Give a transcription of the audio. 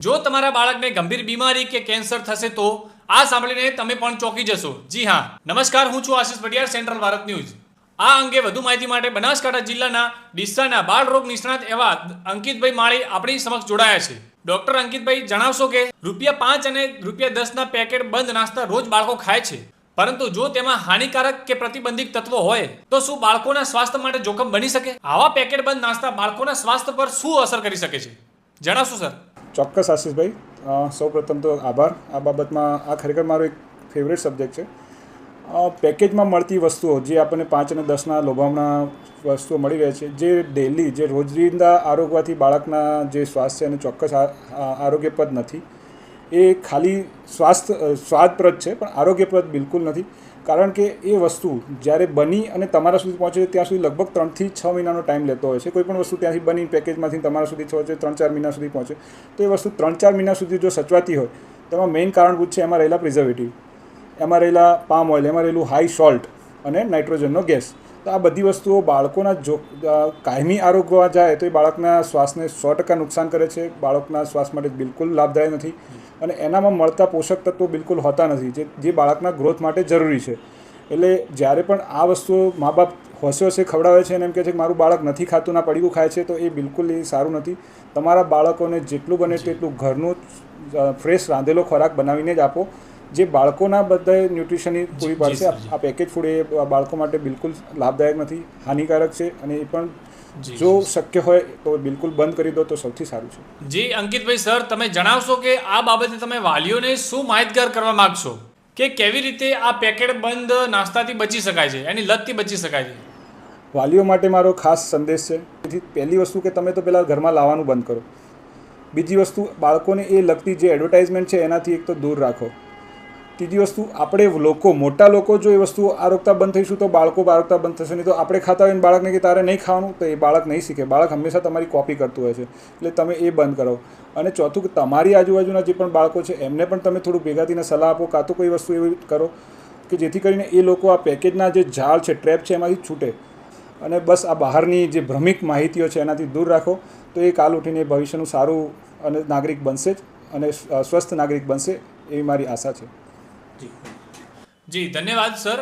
જો તમારા બાળકને ગંભીર બીમારી કે કેન્સર થશે તો આ સાંભળીને તમે પણ ચોંકી જશો. જી હા, નમસ્કાર, હું છું આશિષ પટિયાર, સેન્ટ્રલ ભારત ન્યૂઝ. આ અંગે વધુ માહિતી માટે બનાસકાંઠા જિલ્લાના ડીસાના બાળ રોગ નિષ્ણાત એવા અંકિતભાઈ માળી આપણી સમક્ષ જોડાયા છે. ડોક્ટર અંકિતભાઈ, જણાવશો કે ₹5 અને ₹10ના પેકેટ બંધ નાસ્તા રોજ બાળકો ખાય છે, પરંતુ જો તેમાં હાનિકારક કે પ્રતિબંધિત તત્વો હોય તો શું બાળકોના સ્વાસ્થ્ય માટે જોખમ બની શકે? આવા પેકેટ બંધ નાસ્તા બાળકોના સ્વાસ્થ્ય પર શું અસર કરી શકે છે, જણાવશો સર? ચોક્કસ આશિષભાઈ, સૌપ્રથમ તો આભાર. આ બાબતમાં આ ખરેખર મારો એક ફેવરેટ સબ્જેક્ટ છે. પેકેજમાં મળતી વસ્તુઓ જે આપણને 5 અને 10ના લોભામણા વસ્તુઓ મળી રહે છે, જે ડેલી જે રોજિંદા આરોગવાથી બાળકના જે સ્વાસ્થ્ય અને ચોક્કસ આરોગ્યપ્રદ નથી. એ ખાલી સ્વાદપ્રદ છે પણ આરોગ્યપ્રદ બિલકુલ નથી. કારણ કે એ વસ્તુ જ્યારે બની અને તમારા સુધી પહોંચે ત્યાં સુધી લગભગ 3 થી 6 મહિનાનો ટાઈમ લેતો હોય છે. કોઈ પણ વસ્તુ ત્યાંથી બની પેકેજમાંથી તમારા સુધી પહોંચે 3-4 મહિના સુધી પહોંચે. તો એ વસ્તુ 3-4 મહિના સુધી જો સચવાતી હોય તો એમાં મેઇન કારણભૂત છે એમાં રહેલા પ્રિઝર્વેટિવ, એમાં રહેલા પામ ઓઇલ, એમાં રહેલું હાઈ સોલ્ટ અને નાઇટ્રોજનનો ગેસ. તો આ બધી વસ્તુઓ બાળકોના કાયમી આરોગવા જાય તો એ બાળકના શ્વાસને 100% નુકસાન કરે છે. બાળકના શ્વાસ માટે બિલકુલ લાભદાયક નથી અને એનામાં મળતા પોષક તત્વો બિલકુલ હોતા નથી જે બાળકના ગ્રોથ માટે જરૂરી છે. એટલે જ્યારે પણ આ વસ્તુઓ મા બાપ હોશે હોશે ખવડાવે છે અને એમ કહે છે કે મારું બાળક નથી ખાતું, ના પડીકું ખાય છે, તો એ બિલકુલ સારું નથી. તમારા બાળકોને જેટલું બને તેટલું ઘરનું ફ્રેશ રાંધેલો ખોરાક બનાવીને જ આપો, જે બાળકોના બધા ન્યુટ્રિશનની પૂરી પાડશે. આ પેકેજ ફૂડ એ બાળકો માટે બિલકુલ લાભદાયક નથી, હાનિકારક છે અને એ પણ જો શક્ય હોય તો બિલકુલ બંધ કરી દો તો સૌથી સારું છે. જી અંકિતભાઈ સર, તમે જણાવશો કે આ બાબતે તમે વાલીઓને શું માહિતગાર કરવા માગશો કે કેવી રીતે આ પેકેટ બંધ નાસ્તાથી બચી શકાય છે, એની લતથી બચી શકાય છે? વાલીઓ માટે મારો ખાસ સંદેશ છે. તેથી પહેલી વસ્તુ કે તમે તો પહેલાં ઘરમાં લાવવાનું બંધ કરો. બીજી વસ્તુ, બાળકોને એ લગતી જે એડવર્ટાઇઝમેન્ટ છે એનાથી એક તો દૂર રાખો. ત્રીજી વસ્તુ, આપણે લોકો મોટા લોકો જો એ વસ્તુ આરોગતા બંધ થઈશું તો બાળકો આરોગતા બંધ થશે. નહીં તો આપણે ખાતા હોય ને બાળકને કે તારે નહીં ખાવાનું, તો એ બાળક નહીં શીખે. બાળક હંમેશા તમારી કોપી કરતું હોય છે. એટલે તમે એ બંધ કરો. અને ચોથું, કે તમારી આજુબાજુના જે પણ બાળકો છે એમને પણ તમે થોડું ભેગા થઈને સલાહ આપો, કાં તો કોઈ વસ્તુ એવી કરો કે જેથી કરીને એ લોકો આ પેકેજના જે જાળ છે, ટ્રેપ છે, એમાંથી છૂટે. અને બસ આ બહારની જે ભ્રમિક માહિતીઓ છે એનાથી દૂર રાખો તો એ કાલ ઉઠીને ભવિષ્યનું સારું અને નાગરિક બનશે જ અને સ્વસ્થ નાગરિક બનશે એવી મારી આશા છે. જી ધન્યવાદ સર.